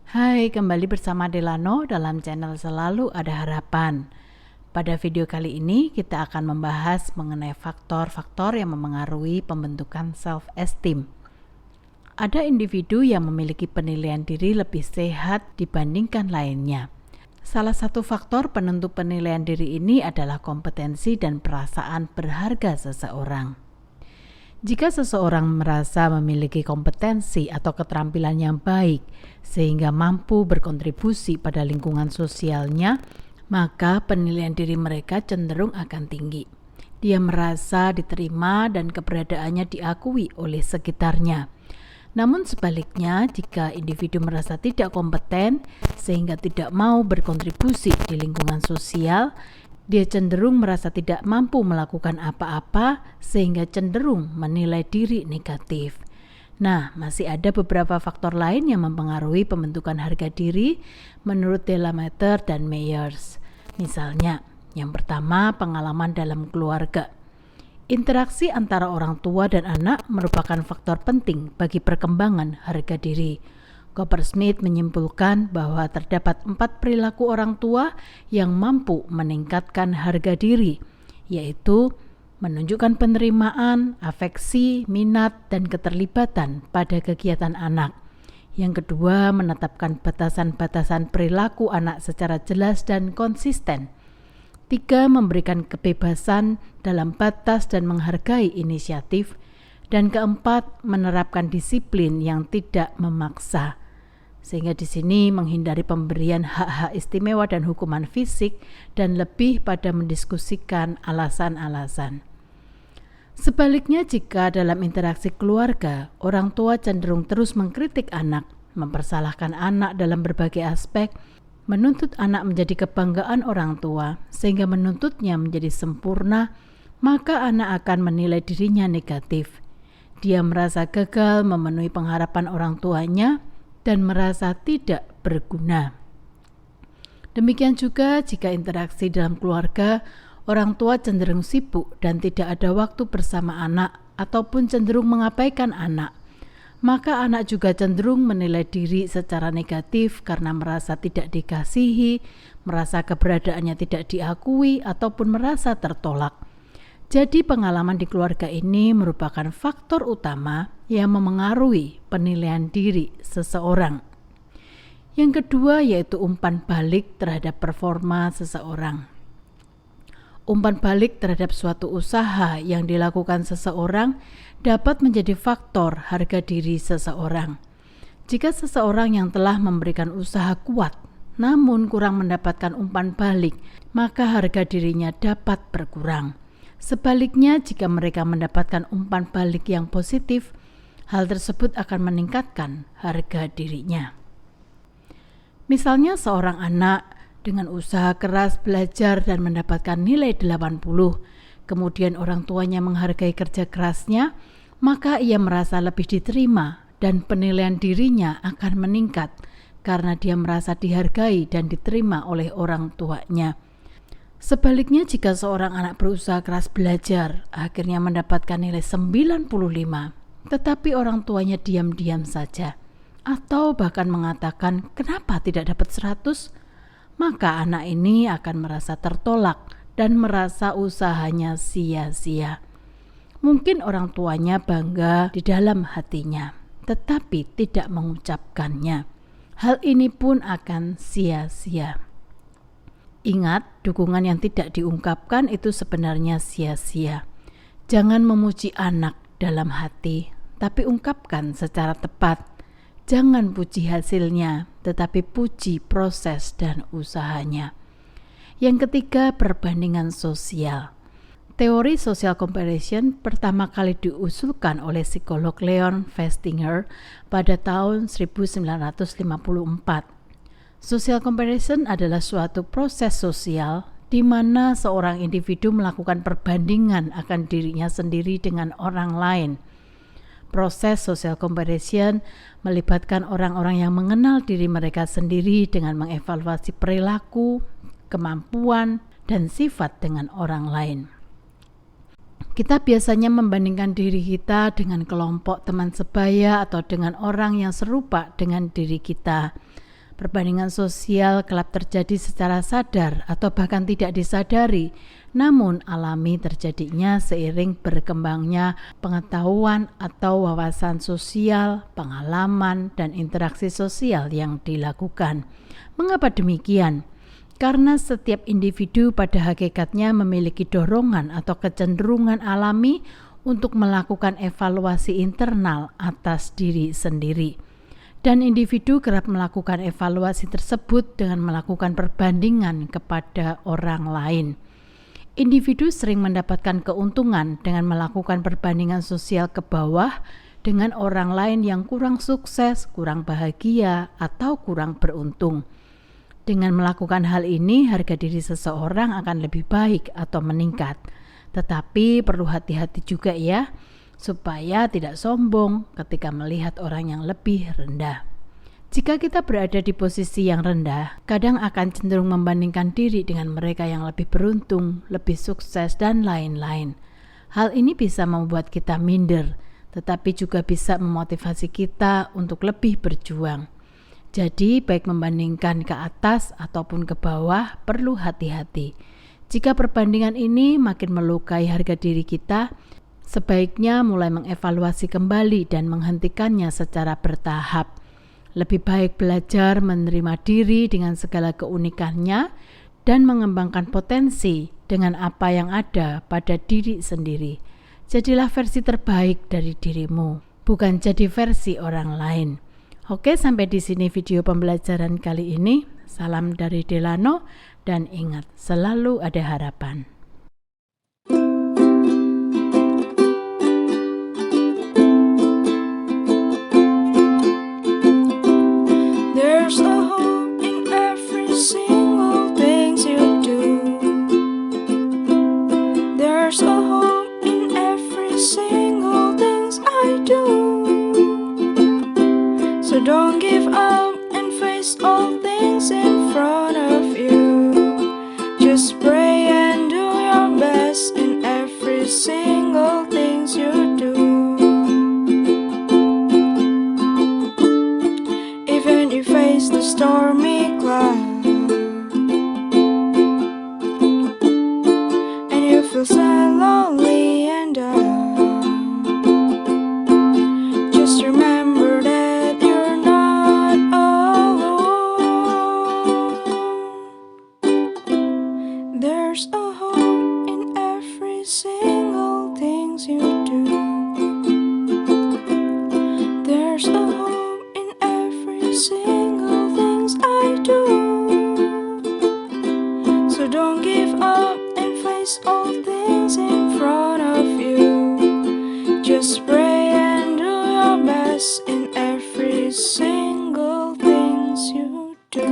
Hai, kembali bersama Delano dalam channel Selalu Ada Harapan. Pada video kali ini kita akan membahas mengenai faktor-faktor yang memengaruhi pembentukan self-esteem. Ada individu yang memiliki penilaian diri lebih sehat dibandingkan lainnya. Salah satu faktor penentu penilaian diri ini adalah kompetensi dan perasaan berharga seseorang. Jika seseorang merasa memiliki kompetensi atau keterampilan yang baik sehingga mampu berkontribusi pada lingkungan sosialnya, maka penilaian diri mereka cenderung akan tinggi. Dia merasa diterima dan keberadaannya diakui oleh sekitarnya. Namun sebaliknya, jika individu merasa tidak kompeten sehingga tidak mau berkontribusi di lingkungan sosial, dia cenderung merasa tidak mampu melakukan apa-apa sehingga cenderung menilai diri negatif. Nah, masih ada beberapa faktor lain yang mempengaruhi pembentukan harga diri menurut Delamater dan Myers. Misalnya, yang pertama, pengalaman dalam keluarga. Interaksi antara orang tua dan anak merupakan faktor penting bagi perkembangan harga diri. Coppersmith menyimpulkan bahwa terdapat 4 perilaku orang tua yang mampu meningkatkan harga diri, yaitu menunjukkan penerimaan, afeksi, minat, dan keterlibatan pada kegiatan anak. Yang kedua, menetapkan batasan-batasan perilaku anak secara jelas dan konsisten. 3, memberikan kebebasan dalam batas dan menghargai inisiatif. Dan keempat, menerapkan disiplin yang tidak memaksa. Sehingga di sini menghindari pemberian hak-hak istimewa dan hukuman fisik dan lebih pada mendiskusikan alasan-alasan. Sebaliknya, jika dalam interaksi keluarga, orang tua cenderung terus mengkritik anak, mempersalahkan anak dalam berbagai aspek, menuntut anak menjadi kebanggaan orang tua, sehingga menuntutnya menjadi sempurna, maka anak akan menilai dirinya negatif. Dia merasa gagal memenuhi pengharapan orang tuanya dan merasa tidak berguna. Demikian juga jika interaksi dalam keluarga, orang tua cenderung sibuk dan tidak ada waktu bersama anak ataupun cenderung mengabaikan anak, maka anak juga cenderung menilai diri secara negatif karena merasa tidak dikasihi, merasa keberadaannya tidak diakui ataupun merasa tertolak. Jadi pengalaman di keluarga ini merupakan faktor utama yang memengaruhi penilaian diri seseorang. Yang kedua yaitu umpan balik terhadap performa seseorang. Umpan balik terhadap suatu usaha yang dilakukan seseorang dapat menjadi faktor harga diri seseorang. Jika seseorang yang telah memberikan usaha kuat namun kurang mendapatkan umpan balik, maka harga dirinya dapat berkurang. Sebaliknya, jika mereka mendapatkan umpan balik yang positif, hal tersebut akan meningkatkan harga dirinya. Misalnya seorang anak dengan usaha keras belajar dan mendapatkan nilai 80, kemudian orang tuanya menghargai kerja kerasnya, maka ia merasa lebih diterima dan penilaian dirinya akan meningkat karena dia merasa dihargai dan diterima oleh orang tuanya. Sebaliknya, jika seorang anak berusaha keras belajar, akhirnya mendapatkan nilai 95, tetapi orang tuanya diam-diam saja, atau bahkan mengatakan kenapa tidak dapat 100, maka anak ini akan merasa tertolak dan merasa usahanya sia-sia. Mungkin orang tuanya bangga di dalam hatinya, tetapi tidak mengucapkannya. Hal ini pun akan sia-sia. Ingat, dukungan yang tidak diungkapkan itu sebenarnya sia-sia. Jangan memuji anak dalam hati, tapi ungkapkan secara tepat. Jangan puji hasilnya, tetapi puji proses dan usahanya. Yang ketiga, perbandingan sosial. Teori social comparison pertama kali diusulkan oleh psikolog Leon Festinger pada tahun 1954. Social comparison adalah suatu proses sosial di mana seorang individu melakukan perbandingan akan dirinya sendiri dengan orang lain. Proses social comparison melibatkan orang-orang yang mengenal diri mereka sendiri dengan mengevaluasi perilaku, kemampuan, dan sifat dengan orang lain. Kita biasanya membandingkan diri kita dengan kelompok teman sebaya atau dengan orang yang serupa dengan diri kita. Perbandingan sosial kerap terjadi secara sadar atau bahkan tidak disadari, namun alami terjadinya seiring berkembangnya pengetahuan atau wawasan sosial, pengalaman, dan interaksi sosial yang dilakukan. Mengapa demikian? Karena setiap individu pada hakikatnya memiliki dorongan atau kecenderungan alami untuk melakukan evaluasi internal atas diri sendiri. Dan individu kerap melakukan evaluasi tersebut dengan melakukan perbandingan kepada orang lain. Individu sering mendapatkan keuntungan dengan melakukan perbandingan sosial ke bawah dengan orang lain yang kurang sukses, kurang bahagia, atau kurang beruntung. Dengan melakukan hal ini, harga diri seseorang akan lebih baik atau meningkat. Tetapi perlu hati-hati juga ya, supaya tidak sombong ketika melihat orang yang lebih rendah. Jika kita berada di posisi yang rendah, kadang akan cenderung membandingkan diri dengan mereka yang lebih beruntung, lebih sukses, dan lain-lain. Hal ini bisa membuat kita minder, tetapi juga bisa memotivasi kita untuk lebih berjuang. Jadi, baik membandingkan ke atas ataupun ke bawah, perlu hati-hati. Jika perbandingan ini makin melukai harga diri kita, sebaiknya mulai mengevaluasi kembali dan menghentikannya secara bertahap. Lebih baik belajar menerima diri dengan segala keunikannya dan mengembangkan potensi dengan apa yang ada pada diri sendiri. Jadilah versi terbaik dari dirimu, bukan jadi versi orang lain. Oke, sampai di sini video pembelajaran kali ini. Salam dari Delano dan ingat, selalu ada harapan. There's a hope in every single thing you do. There's a hope in every single thing I do. So don't give up and face all things in front of you. Just pray and do your best in every single thing you do. Even if you face the stormy cloud and you feel sad, lonely and down, just remember that you're not alone. There's a hope in every single thing you do. There's a hope in every single thing I do. So don't give up and face all things in front of you. Just pray and do your best in every single thing you do.